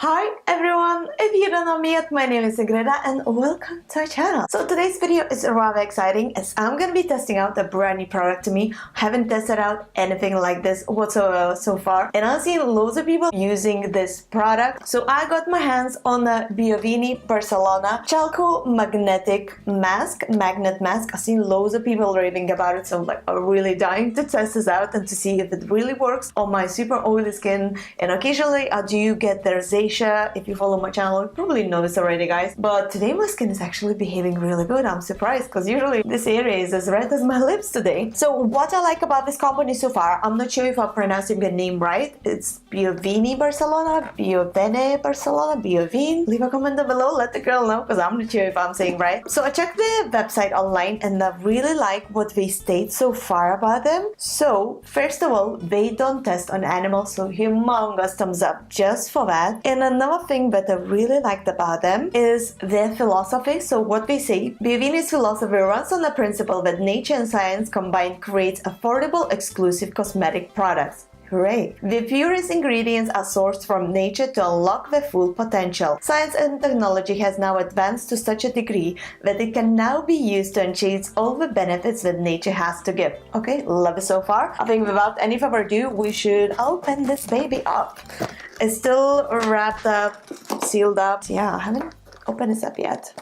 Hi everyone, if you don't know me yet, my name is Ingrida and welcome to our channel. So today's video is rather exciting as I'm gonna be testing out a brand new product to me. I haven't tested out anything like this whatsoever so far, and I've seen loads of people using this product. So I got my hands on the BIOVÈNE Barcelona Charcoal Magnet Mask. I've seen loads of people raving about it, so I'm really dying to test this out and to see if it really works on my super oily skin. And occasionally I do get the rosacea. If you follow my channel, you probably know this already, guys. But today my skin is actually behaving really good. I'm surprised because usually this area is as red as my lips today. So what I like about this company so far, I'm not sure if I'm pronouncing the name right. It's BIOVÈNE Barcelona, BIOVÈNE Barcelona, BIOVÈNE. Leave a comment down below, let the girl know because I'm not sure if I'm saying right. So I checked the website online and I really like what they state so far about them. So first of all, they don't test on animals, so humongous thumbs up just for that. And another thing that I really liked about them is their philosophy. So what they say, BIOVÈNE's philosophy runs on the principle that nature and science combined creates affordable, exclusive cosmetic products. Hooray! The purest ingredients are sourced from nature to unlock their full potential. Science and technology has now advanced to such a degree that it can now be used to chase all the benefits that nature has to give. Okay, love it so far. I think without any further ado, we should open this baby up. It's still wrapped up, sealed up. Yeah, I haven't opened this up yet.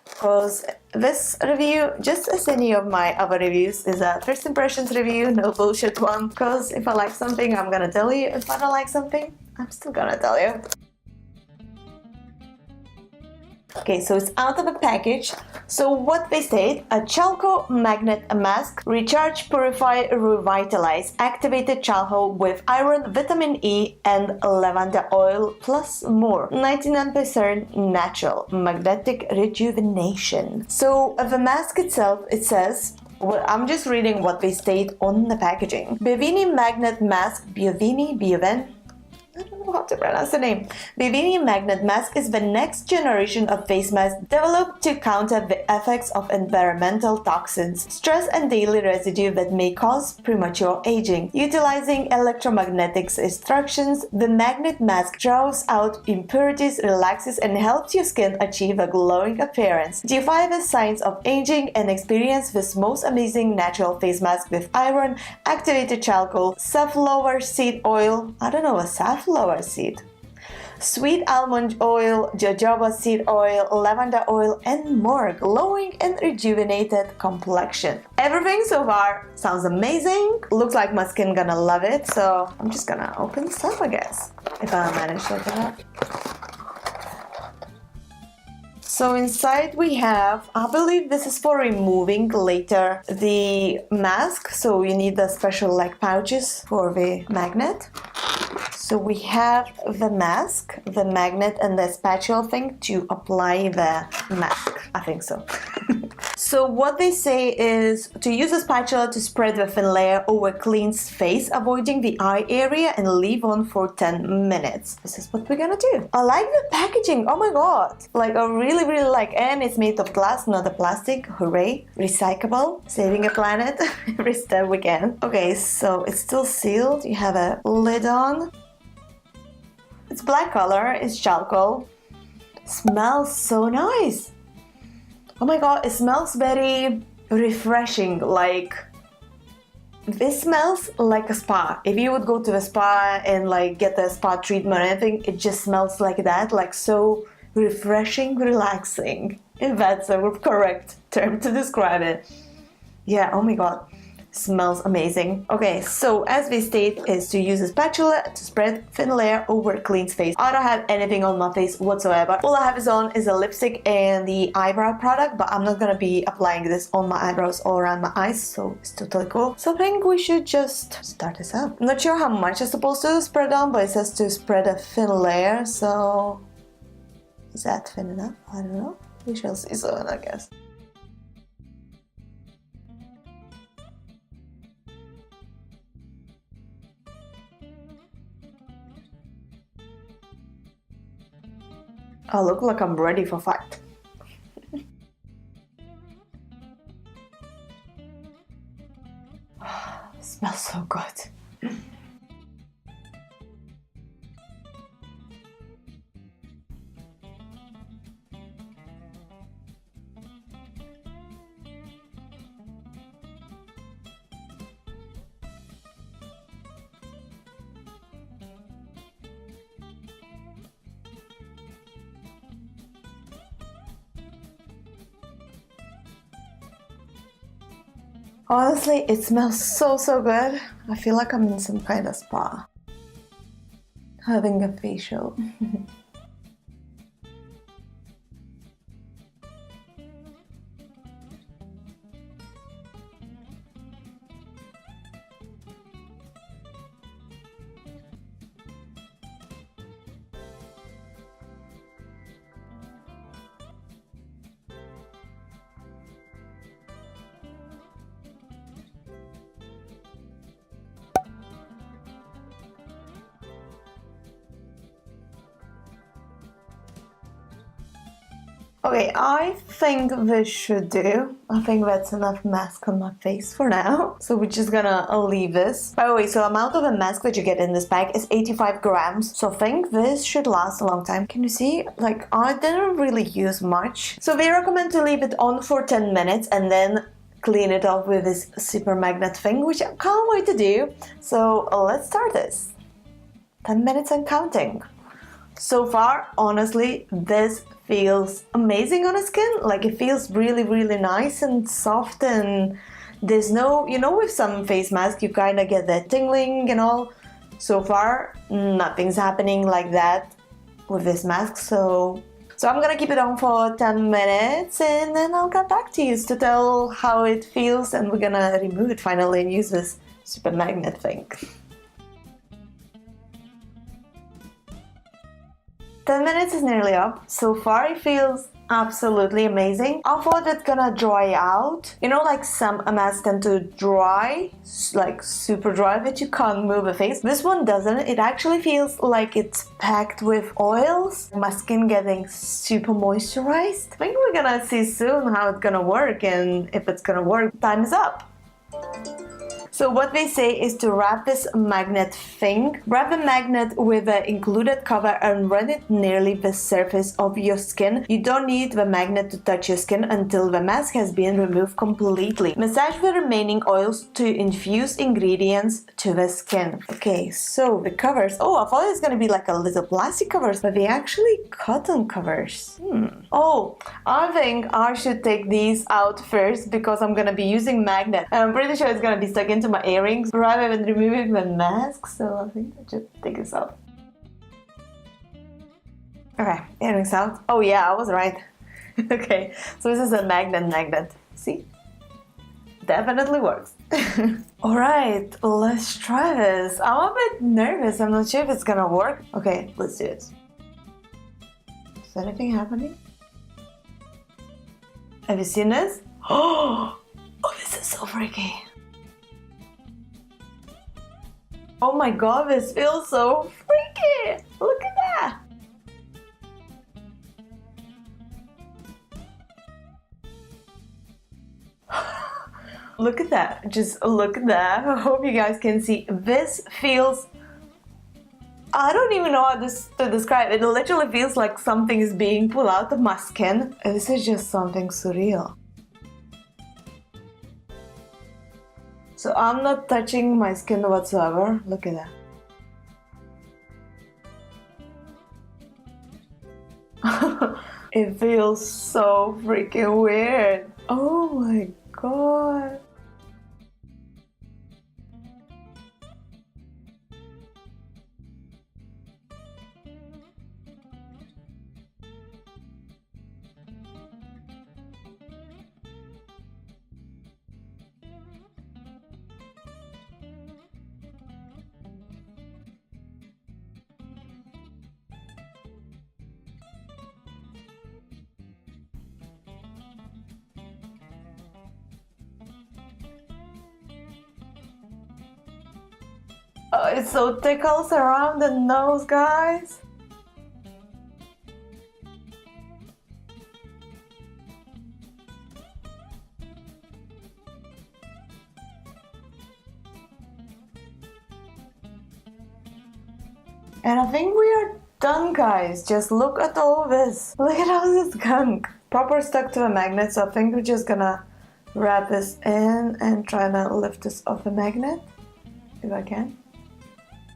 Because this review, just as any of my other reviews, is a first impressions review, no bullshit one. Because if I like something, I'm gonna tell you. If I don't like something, I'm still gonna tell you. Okay, so it's out of the package. So what they state, a charcoal magnet mask, recharge, purify, revitalize, activated charcoal with iron, vitamin E and lavender oil plus more. 99% natural, magnetic rejuvenation. So the mask itself, it says, well, I'm just reading what they state on the packaging. BIOVÈNE Magnet Mask, BIOVèNE, I don't know how to pronounce the name. BIOVÈNE Magnet Mask is the next generation of face mask developed to counter the effects of environmental toxins, stress and daily residue that may cause premature aging. Utilizing electromagnetic instructions, the magnet mask draws out impurities, relaxes and helps your skin achieve a glowing appearance. Defy the signs of aging and experience this most amazing natural face mask with iron, activated charcoal, safflower seed oil, I don't know what safflower seed, sweet almond oil, jojoba seed oil, lavender oil and more, glowing and rejuvenated complexion. Everything so far sounds amazing. Looks like my skin gonna love it, so I'm just gonna open this up, I guess, if I manage to open it. So inside we have, I believe this is for removing later the mask, so you need the special like pouches for the magnet. So we have the mask, the magnet and the spatula thing to apply the mask. I think so. So what they say is to use a spatula to spread the thin layer over clean face, avoiding the eye area and leave on for 10 minutes. This is what we're gonna do. I like the packaging, oh my god. Like I really like, and it's made of glass, not a plastic, hooray. Recyclable, saving a planet every step we can. Okay, so it's still sealed, you have a lid on. It's black color, it's charcoal. Smells so nice. Oh my god, it smells very refreshing. Like, this smells like a spa. If you would go to a spa and like get a spa treatment or anything, it just smells like that, like so refreshing, relaxing. If that's a correct term to describe it. Yeah, oh my god. Smells amazing. Okay, so as we state is to use a spatula to spread thin layer over clean face. I don't have anything on my face whatsoever. All I have is a lipstick and the eyebrow product, but I'm not gonna be applying this on my eyebrows or around my eyes, so it's totally cool. So I think we should just start this up. I'm not sure how much it's supposed to spread on, but it says to spread a thin layer, so is that thin enough? I don't know. We shall see soon, I guess. I look like I'm ready for fight. Smells so good. Honestly, it smells so good. I feel like I'm in some kind of spa, having a facial. Okay, I think this should do. I think that's enough mask on my face for now. So we're just gonna leave this. By the way, so amount of a mask that you get in this pack is 85 grams. So I think this should last a long time. Can you see? Like, I didn't really use much. So we recommend to leave it on for 10 minutes and then clean it off with this super magnet thing, which I can't wait to do. So let's start this. 10 minutes and counting. So far, honestly, this feels amazing on the skin. Like, it feels really nice and soft, and there's no, you know, with some face masks you kind of get that tingling and all. So far, nothing's happening like that with this mask. So I'm gonna keep it on for 10 minutes and then I'll get back to you to tell how it feels, and we're gonna remove it finally and use this super magnet thing. 10 minutes is nearly up. So far it feels absolutely amazing. I thought it's gonna dry out. You know, like some masks tend to dry, like super dry, that you can't move a face. This one doesn't. It actually feels like it's packed with oils. My skin getting super moisturized. I think we're gonna see soon how it's gonna work, and if it's gonna work, time is up. So what they say is to wrap this magnet thing. Wrap the magnet with the included cover and run it nearly the surface of your skin. You don't need the magnet to touch your skin until the mask has been removed completely. Massage the remaining oils to infuse ingredients to the skin. Okay, so the covers. Oh, I thought it was gonna be like a little plastic covers, but they're actually cotton covers. Oh, I think I should take these out first because I'm gonna be using magnet. And I'm pretty sure it's gonna be stuck into my earrings rather than removing the mask, so I think I should take this out. Okay, earrings out. Oh yeah, I was right. Okay, so this is a magnet. See? Definitely works. Alright, let's try this. I'm a bit nervous. I'm not sure if it's gonna work. Okay, let's do it. Is anything happening? Have you seen this? Oh, this is so freaky. Oh my god, this feels so freaky! Look at that! Look at that, just look at that. I hope you guys can see. This feels... I don't even know how to describe it. It literally feels like something is being pulled out of my skin. This is just something surreal. So I'm not touching my skin whatsoever. Look at that. It feels so freaking weird. Oh my god. Oh, it so tickles around the nose, guys. And I think we are done, guys. Just look at all this. Look at all this gunk. Proper stuck to the magnet, so I think we're just gonna wrap this in and try to lift this off the magnet, if I can.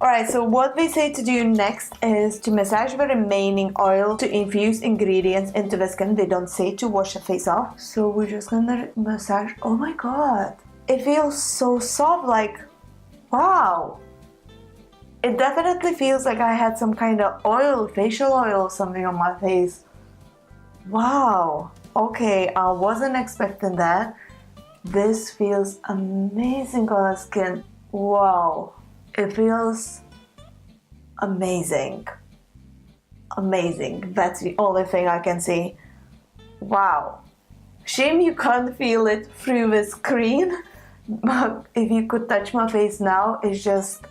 Alright, so what they say to do next is to massage the remaining oil to infuse ingredients into the skin. They don't say to wash the face off. So we're just gonna massage. Oh my god. it feels so soft, like, wow. It definitely feels like I had some kind of oil, facial oil or something on my face. Wow. Okay, I wasn't expecting that. This feels amazing on the skin. Wow. It feels amazing. Amazing. That's the only thing I can say. Wow. Shame you can't feel it through the screen. But if you could touch my face now, it's just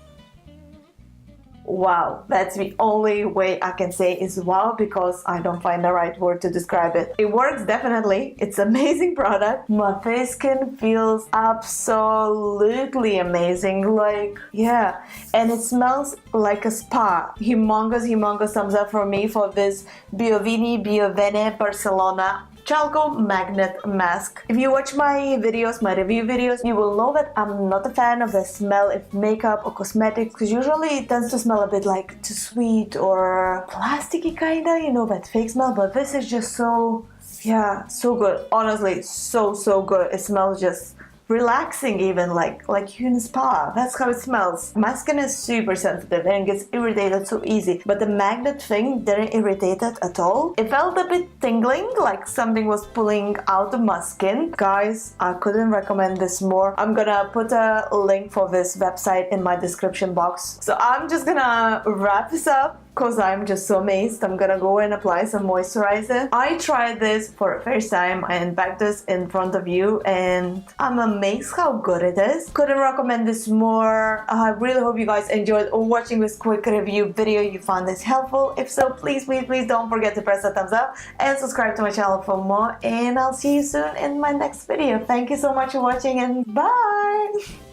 wow. That's the only way I can say is wow, because I don't find the right word to describe it. It works definitely. It's an amazing product. My face skin feels absolutely amazing. Like, yeah. And it smells like a spa. Humongous thumbs up for me for this BIOVèNE Barcelona Charcoal Magnet Mask. If you watch my videos, my review videos, you will know that I'm not a fan of the smell of makeup or cosmetics, because usually it tends to smell a bit like too sweet or plasticky kinda, you know, that fake smell. But this is just so, yeah, so good. Honestly, so good. It smells just relaxing, even like you're in a spa. That's how it smells. My skin is super sensitive and gets irritated so easy, but the magnet thing didn't irritate it at all. It felt a bit tingling, like something was pulling out of my skin. Guys, I couldn't recommend this more. I'm gonna put a link for this website in my description box. So I'm just gonna wrap this up because I'm just so amazed. I'm gonna go and apply some moisturizer. I tried this for the first time. I unpacked this in front of you and I'm amazed how good it is. Couldn't recommend this more. I really hope you guys enjoyed watching this quick review video. You found this helpful. If so, please don't forget to press the thumbs up and subscribe to my channel for more, and I'll see you soon in my next video. Thank you so much for watching and bye!